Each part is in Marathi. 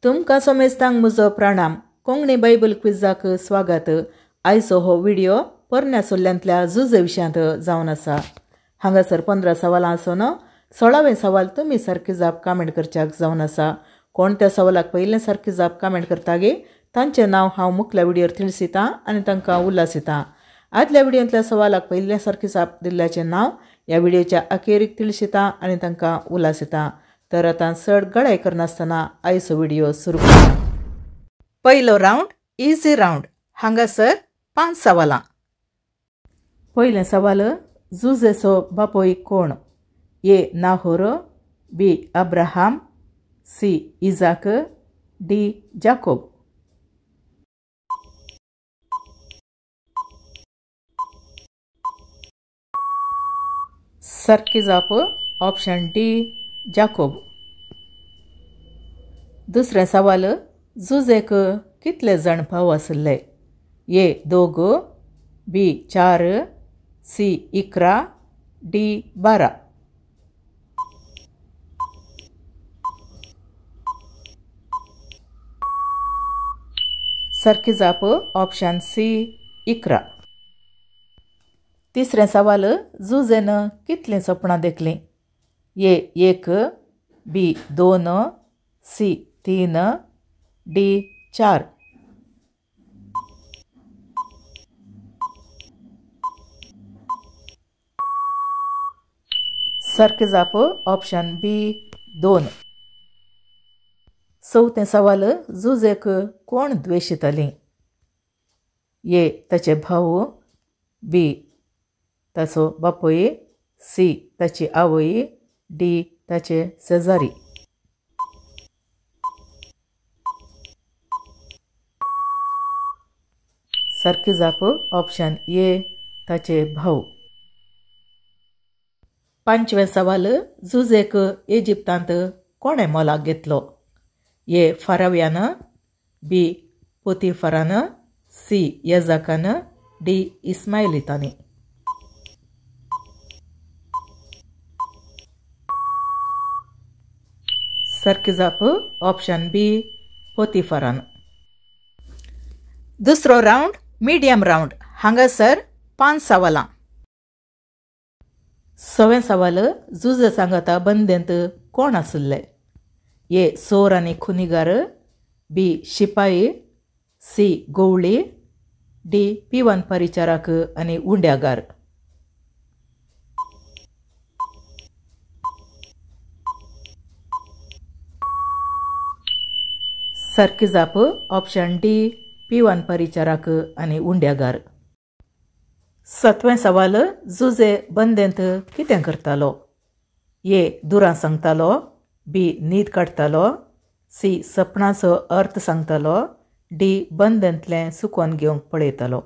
तुमकां समेस्तांक म्हजो प्रणाम. कोंकणी बायबल क्विजाक स्वागत. आयचो हो व्हिडिओ पोरण्या सल्ल्यांतल्या झुजे विशयांत जावन आसा. हांगासर 15 सवालां आसून 16वें सवाल तुमी सारके जाप कमेंट करच्याक जावन आसा. कोण त्या सवालाक पयलें सारके जाप कमेंट करता गे तांचें नांव हांव मुखल्या व्हिडिओर तिळसितां आनी तांकां उल्हासितां. आदल्या व्हिडिओंतल्या सवालाक पयलें सारके जाप दिल्ल्याचें नांव ह्या व्हिडिओच्या अखेरीक तिळसितां आनी तांकां उल्हासितां. तर आतां चड गडाय करनासतना आयचो व्हिडिओ सुरू करा. पयलो रावंड इजी रावंड. हांगासर 5 सवालां. पयलें सवाल झुजेचो बापोय कोण? ए नाहोर, बी Abraham, C Ijak, D Jacob. सारकी जाप ऑप्शन डी जाकोब. दुसरें सवाल झुजेक कितले जाण भाव आसले? ए 2, बी 4, सी 11, डी 12. सारकी जाप ऑप्शन सी 11. तिसरें सवाल झुजेन कितलीं सपनां देखलीं? ए 1, बी 2, सी 3, डी 4. सारकी जाप ऑप्शन बी 2. चौथें सवाल झुजेक कोण द्वेशितलीं? ए ताचे भाव, बी ताचो बापोय, सी ताची आवय, डी ताचे शेजारी. सारकी जाप ऑप्शन ए ताचे भाव. पांचवें सवाल झुजेक इजिप्तांत कोणे मोलाक घेतलो? ए फाराव्यान, बी पोतिफरान, सी यजाकान, डी इस्माइलितांनी. सारकी जाप ऑप्शन बी पोतिफरान. दुसरो रावंड मिडियम रावंड. हांगासर 5 सवालां. 6वें सवाल झुजे सांगाता बंदेंत कोण आसले? ए सोर आनी खुनिगार, बी शिपाई, सी गवळी, डी पिवन परिचारक आनी उंड्यागार. सारकी जाप ऑप्शन डी पिवन परिचारक आनी उंड्यागार. 7वें सवाल झुजे बंदेंत कितें करतालो? ए दुरां सांगतालो, बी न्हीद काडटालो, सी सपनाचो अर्थ सांगतालो, डी बंदेंतलें सुकोवन घेवंक पळयतालो.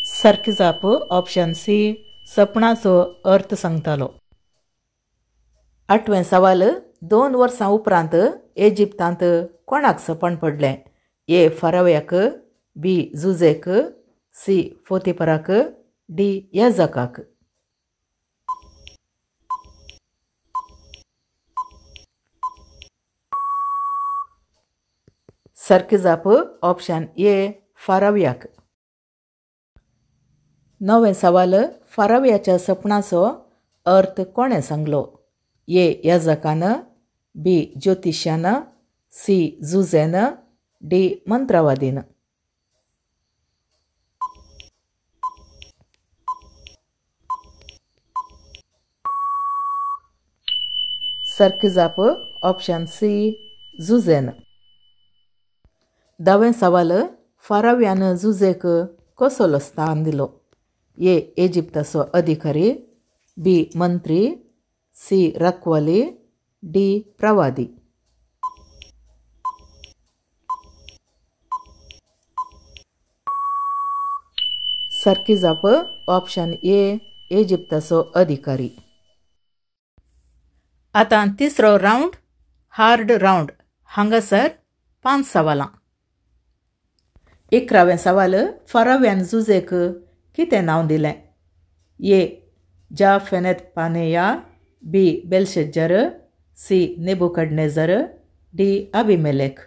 सारकी जाप ऑप्शन सी सपनाचो अर्थ सांगतालो. 8वें सवाल 2 वर्सां उपरांत इजिप्तांत कोणाक सपन पडलें? ए फाराव्याक, बी झुजेक, सी पोतिफराक, डी यजाकाक. सारकी जाप ऑप्शन ए फाराव्याक. 9वें सवाल फाराव्याच्या सपनाचो अर्थ कोणें सांगलो? ए यजाकान, बी ज्योतिशान, सी झुजेन, डी मंत्रवादीन. सारकी जाप ऑप्शन सी झुजेन. 10वें सवाल फाराव्यान झुजेक कसलो स्थान दिलो? ए इजिप्ताचो अधिकारी, बी मंत्री, सी रखवाली, डी प्रवादी. सारकी जाप ऑप्शन ए इजिप्ताचो अधिकारी. आतां तिसरो रावंड हार्ड रावंड. हांगासर 5 सवालां. 11वें सवाल फाराव्यान झुजेक कितें नांव दिलें? ए जाफेनेत पानेया, बी बेल्शज्जर, सी नेबुकडनेझर, डी अबिमेलेक.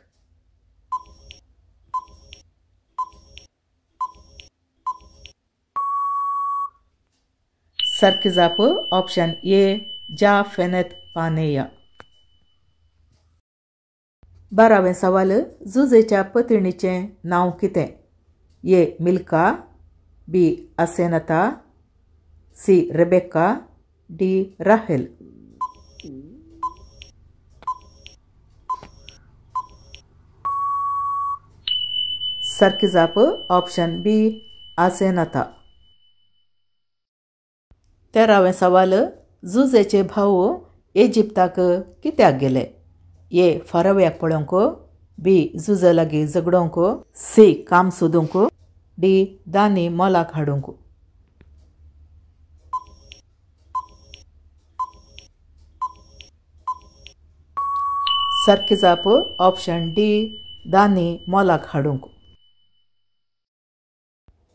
सारखी जाप ऑप्शन ए जाफेनेत पानेया. 12वें सवाल जुजेच्या पत्नीचें नांव कितें? ए मिल्का, बी आसेनता, सी रेबेक्का, डी राहेल. सारखी जाप ऑप्शन बी आसेनता. 13वें सवाल जुजेचे भाऊ इजिप्ताक कित्याक गेले? ए फाराव्याक पळोवंक, बी जुजा लागीं झगडोवंक, सी काम सोदूंक, डी दानी मोलाक हाडूंक. सारखी जाप ऑप्शन डी दानी मोलाक हाडूंक.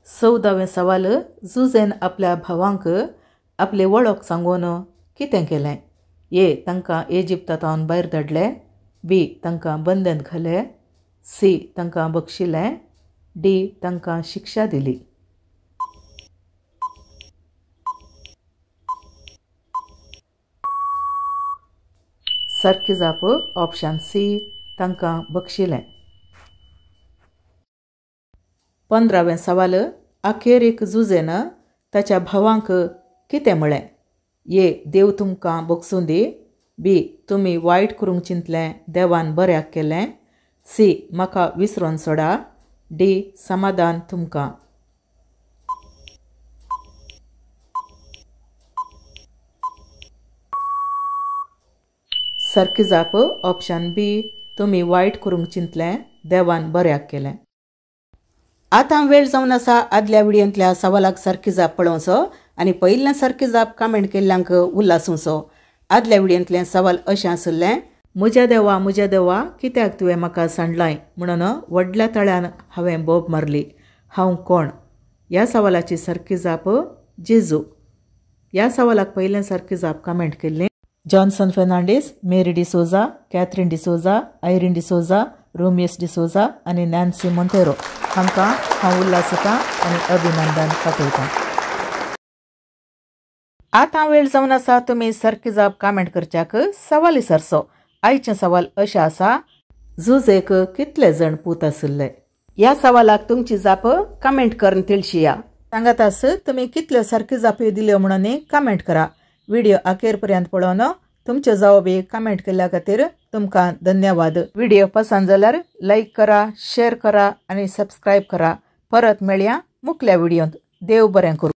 14वें सवाल जुजेन आपल्या भावांक आपले वळख सांगून कितें केलें? ए तांकां इजिप्तांत भायर धाडले, बी तांकां बंदन घाले, सी तांकां बक्षिलें, डी तांकां शिक्षा दिली. सारखी जाप ऑप्शन सी तांकां बक्षिलें. 15वें सवाल अखेरीक जुजेन ताच्या भावांक कितें म्हळें? ए देव तुमकां बक्षूं दी, बी तुमी वायट करूंक चिंतलें देवान बऱ्याक केलें, सी म्हाका विसरोन सोडा, डी समाधान तुमकां. सारखी जाप ऑप्शन बी तुमी वायट करूंक चिंतलें देवान बऱ्याक केलें. आतां वेळ जावन आसा आदल्या व्हिडियोंतल्या सवालाक सारकी जाप पळोवचो आनी पयल्या सारकी जाप कमेंट केल्ल्यांक उल्हासूंचो. आदल्या व्हिडियोंतलें सवाल अशें आसलें, म्हज्या देवा कित्याक तुवें म्हाका सांडलाय म्हणून व्हडल्या तळ्यान हांवें बोब मारली, हांव कोण? ह्या सवालाची सारकी जाप जेजू. ह्या सवालाक पयलें सारकी जाप कमेंट केल्ली जॉन्सन फेर्नांडीस, मेरी डिसोजा, कॅथरीन डिसोजा, आयरीन डिसोजा, रोमियस डिसोजा आनी नॅन्सी मोंतेरो हांकां हांव उल्हासतां आनी अभिनंदन पाठयतां. आतां वेळ जावन आसा तुमी सारकी जाप कमेंट करच्याक सवाल विचारचो. आयचें सवाल अशें आसा, जुजेक कितले जण पूत आसले? ह्या सवालाक तुमची जाप कमेंट करून तिळशिया. सांगात आस तुमी कितल्यो सारकी जापी दिल्यो म्हणून कमेंट करा. व्हिडिओ अखेर पर्यंत पळोवन तुमचे जवाबी कमेंट केल्ल्या खातीर तुमकां धन्यवाद. व्हिडिओ पसंत जाल्यार लाईक करा, शेअर करा आणि सबस्क्राईब करा. परत मेळया मुखल्या व्हिडिओंत. देव बरें करूं.